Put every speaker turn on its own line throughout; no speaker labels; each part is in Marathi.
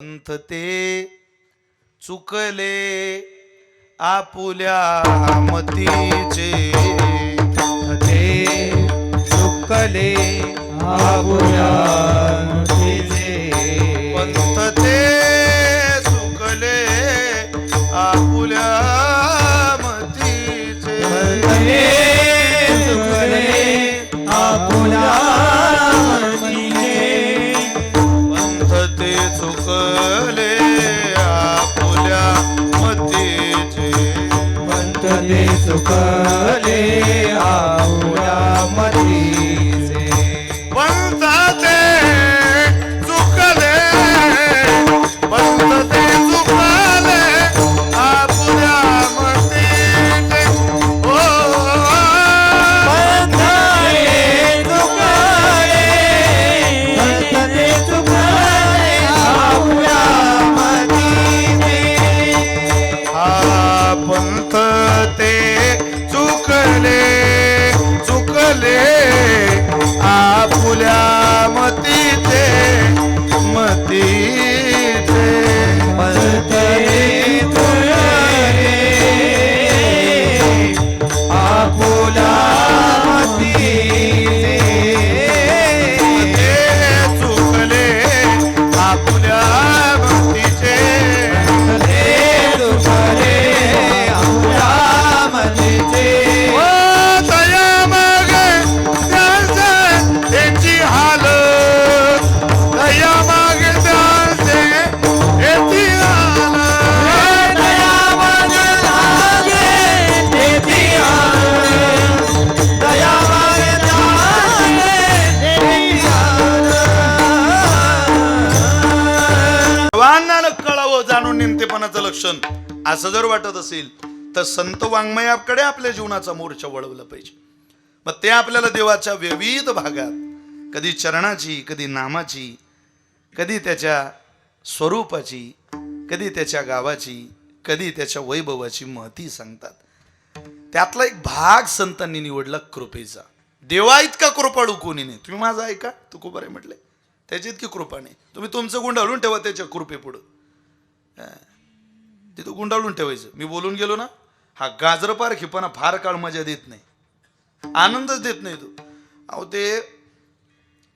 पंथ ते चुकले आपुल्या मतीचे,
ते चुकले आपुल्या मतीचे,
पंथ ते चुकले आपुल्या मतीचे,
ते चुकले आपुल्या मतीचे,
पंथ ते चुकले आपुल्या मतीचे,
पंथ ते चुकले आपुल्या मतीचे,
पंथ ते चुकले, पंथ ते चुकले आपुल्या मतीचे, ओ
पंथ ते चुकले, पंथ ते चुकले आपुल्या मतीचे,
हा पंथ ते चुकले चुकले आपुल्या मतीचे मतीचे,
पंथ ते चुकले आपुल्या मतीचे,
ते चुकले आपुल्या मतीचे,
ते चुकले आपुल्या मतीचे,
ओ दया मागे त्यांचे त्यांची हाल, दया मागे त्यांचे त्यांची हाल,
दया मागे देती आल, दया मागे देती आल.
सर्वांना कळावं जाणून नेमतेपणाचं लक्षण असं जर वाटत असेल तर संत वाङ्मयाकडे आपल्या जीवनाचा मोर्चा वळवला पाहिजे. मग ते आपल्याला देवाच्या विविध भागात कधी चरणाची, कधी नामाची, कधी त्याच्या स्वरूपाची, कधी त्याच्या गावाची, कधी त्याच्या वैभवाची महती सांगतात. त्यातला एक भाग संतांनी निवडला कृपेचा. देवा इतका कृपाळू कोणी नाही. तुम्ही माझा ऐका, तू खूप बरे म्हटले, त्याची इतकी कृपा नाही. तुम्ही तुमचं गुंडाळून ठेवा त्याच्या कृपेपुढं, तिथं गुंडाळून ठेवायचं. मी बोलून गेलो ना, हा गाजर पारखीपणा फार काळ मजा देत नाही, आनंदच देत नाही तो. अहो ते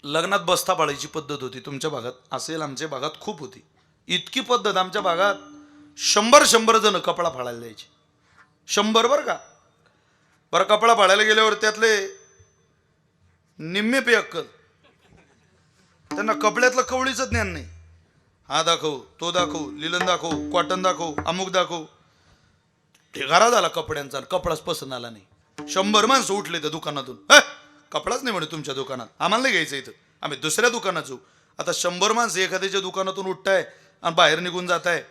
लग्नात बस्ता पाळायची पद्धत होती तुमच्या भागात असेल, आमच्या भागात खूप होती. इतकी पद्धत आमच्या भागात 100 जण कपडा फाळायला द्यायचे. 100 बरं का. बरं कपडा फाळायला गेल्यावर त्यातले निम्मे पे अक्कल, त्यांना कपड्यातलं कवळीचं ज्ञान नाही. हा दाखव, तो दाखव, लिलन दाखव, कॉटन दाखव, अमुक दाखव. ढिगारा झाला कपड्यांचा, कपडाच पसंत आला नाही. 100 माणसं उठले त्या दुकानातून, कपडाच नाही म्हणे तुमच्या दुकानात, आम्हाला नाही घ्यायचं इथं, आम्ही दुसऱ्या दुकानात जाऊ. आता 100 माणसं एखाद्याच्या दुकानातून उठताय आणि बाहेर निघून जात आहे.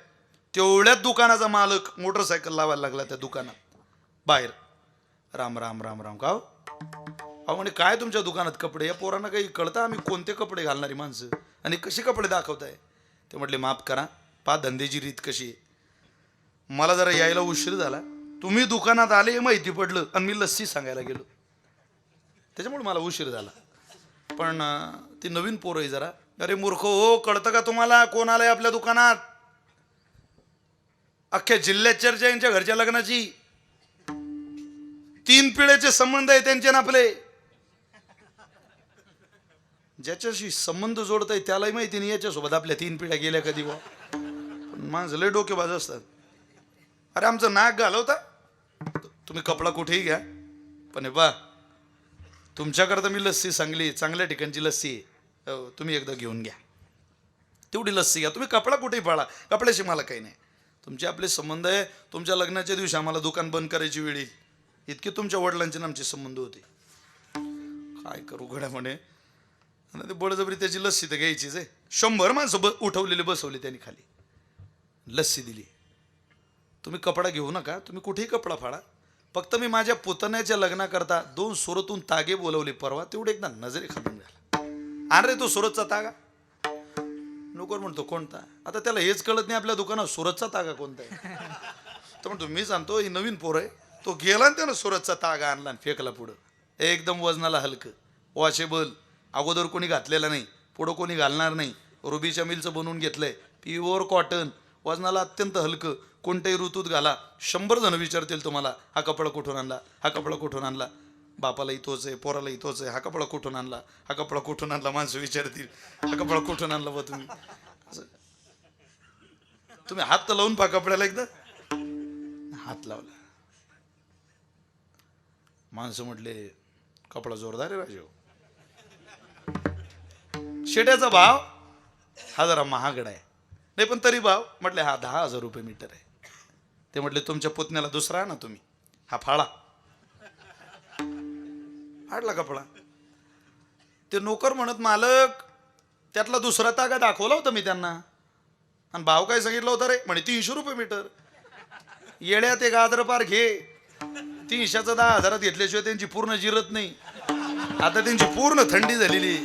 तेवढ्याच दुकानाचा मालक मोटरसायकल लावायला लागला त्या दुकानात बाहेर. राम राम राम राम. का अहो म्हणे काय तुमच्या दुकानात कपडे, या पोरांना काही कळतं आम्ही कोणते कपडे घालणारी माणसं आणि कसे कपडे दाखवताय. ते म्हटले माफ करा, पा धंद्याची रीत कशी आहे. मला जरा यायला उशीर झाला, तुम्ही दुकानात आले हे माहिती पडलं आणि मी लस्सी सांगायला गेलो, त्याच्यामुळे मला उशीर झाला. पण ती नवीन पोरं आहे जरा. अरे मूर्ख हो, कळतं का तुम्हाला कोण आलंय आपल्या दुकानात. अख्ख्या जिल्ह्यात चर्चा यांच्या घरच्या लग्नाची. 3 पिढ्याचे संबंध आहे त्यांचे ना आपले. ज्याच्याशी संबंध जोडताय त्यालाही माहिती नाही याच्यासोबत आपल्या 3 पिढ्या गेल्या कधी. पण माणसं लय डोकेबाज असतात. अरे आमचं नाक घालवता तुम्ही, कपडा कुठेही घ्या, पण हे बा तुमच्याकरता मी लस्सी चांगल्या ठिकाणची लस्सी आहे, तुम्ही एकदा घेऊन घ्या, तेवढी लस्सी घ्या. तुम्ही कपडा कुठेही पाळा, कपड्याशी मला काही नाही. तुमचे आपले संबंध आहे. तुमच्या लग्नाच्या दिवशी आम्हाला दुकान बंद करायची वेळ येईल, इतके तुमच्या वडिलांचे ना आमचे संबंध होते. काय करू घड्या म्हणे, आणि ते बळजबरी त्याची लस्सी तर घ्यायचीच आहे. 100 माणसं उठवलेले बसवले त्यांनी खाली, लस्सी दिली. तुम्ही कपडा घेऊ नका, तुम्ही कुठेही कपडा फाडा, फक्त मी माझ्या पुतण्याच्या लग्नाकरता 2 सुरतून तागे बोलवले परवा, तेवढे एकदा नजरे खालून घाला. अरे तो सुरतचा तागा नको म्हणतो कोणता. आता त्याला हेच कळत नाही आपल्या दुकानात सुरतचा तागा कोणता आहे. तर म्हणतो मी सांगतो ही नवीन पोर आहे, तो गेला आणि त्यानं सुरतचा तागा आणला आणि फेकला पुढं. एकदम वजनाला हलकं, वॉशेबल, अगोदर कोणी घातलेला नाही, पुढं कोणी घालणार नाही, रुबीच्या मिलचं बनवून घेतलंय, प्युअर कॉटन, वजनाला अत्यंत हलकं, कोणत्याही ऋतूत घाला. 100 जण विचारतील तुम्हाला हा कपडा कुठून आणला, हा कपडा कुठून आणला. बापाला इथोच आहे, पोराला इथोच आहे, हा कपडा कुठून आणला, हा कपडा कुठून आणला. माणसं विचारतील हा कपडा कुठून आणला बा तुम्ही. असं. तुम्ही हात तर लावून पहा कपड्याला एकदा. हात लावला, माणसं म्हटले कपडा जोरदार आहे राजे. शेट्याचा भाव हा जरा महागडा आहे. नाही पण तरी भाव म्हटले हा 10,000 रुपये मीटर आहे. ते म्हटले तुमच्या पुतण्याला दुसरा ना तुम्ही, हा फाळा. फाडला कपडा. ते नोकर म्हणत मालक त्यातला दुसरा तागा दाखवला होता मी त्यांना, आणि भाव काय सांगितलं होता रे, म्हणे 300 रुपये मीटर. येड्या ते गाजर पार घे, 300चं 10,000 घेतल्याशिवाय त्यांची पूर्ण जिरत नाही. आता त्यांची पूर्ण थंडी झालेली.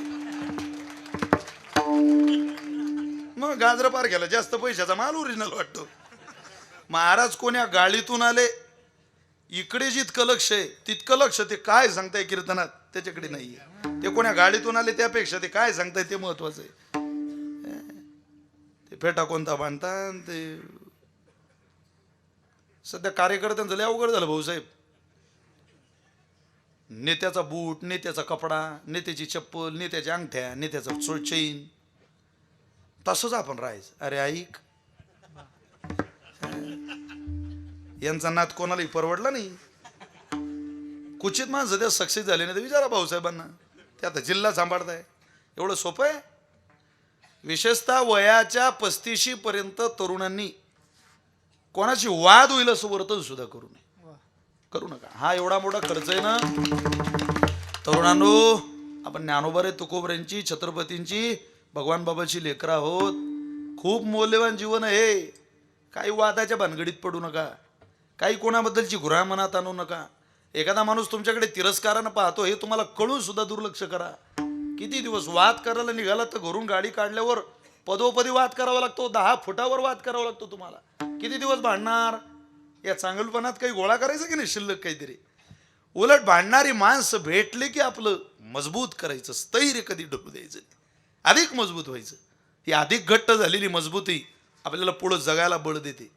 मग गाजर पार घ्यायला जास्त पैशाचा माल ओरिजिनल वाटतो. महाराज कोण्या गाळीतून आले, इकडे जितकं लक्ष आहे तितकं लक्ष ते काय सांगताय कीर्तनात त्याच्याकडे नाहीये. ते कोण्या गाडीतून आले त्यापेक्षा ते काय सांगताय ते महत्वाचं आहे. ते फेटा कोणता बांधता ते. सध्या कार्यकर्त्यांचं लय अवघड झालं भाऊसाहेब. नेत्याचा बूट, नेत्याचा कपडा, नेत्याची चप्पल, नेत्याच्या अंगठ्या, नेत्याचा चेन, तसंच आपण राहायचं. अरे ऐक, यांचा नाद कोणालाही परवडला नाही. कुचित माणसं त्या सक्सेस झाले नाही तर विचारा भाऊसाहेबांना. ते आता जिल्हा सांभाळताय, एवढं सोपं आहे. विशेषतः वयाच्या 35 पर्यंत तरुणांनी कोणाची वाद होईल असं वर्तन सुद्धा करू नये, करू नका. हा एवढा मोठा खर्च आहे ना तरुणांनो. आपण ज्ञानोबा तुकोबऱ्यांची, छत्रपतींची, भगवान बाबाची लेकरं आहोत. खूप मौल्यवान जीवन आहे. काही वादाच्या भानगडीत पडू नका, काही कोणाबद्दलची घुरा मनात आणू नका. एखादा माणूस तुमच्याकडे तिरस्कारानं पाहतो हे तुम्हाला कळून सुद्धा दुर्लक्ष करा. किती दिवस वाद करायला निघाला तर घरून गाडी काढल्यावर पदोपदी वाद करावा लागतो, 10 फुटावर वाद करावा लागतो तुम्हाला. किती दिवस भांडणार. या चांगलपणात काही गोळा करायचं की नाही शिल्लक काहीतरी. उलट भांडणारी माणसं भेटले की आपलं मजबूत करायचं, स्थैर्य कधी ढकलू द्यायचं, अधिक मजबूत व्हायचं. ही अधिक घट्ट झालेली मजबूती आपल्याला पुढं जगायला बळ देते.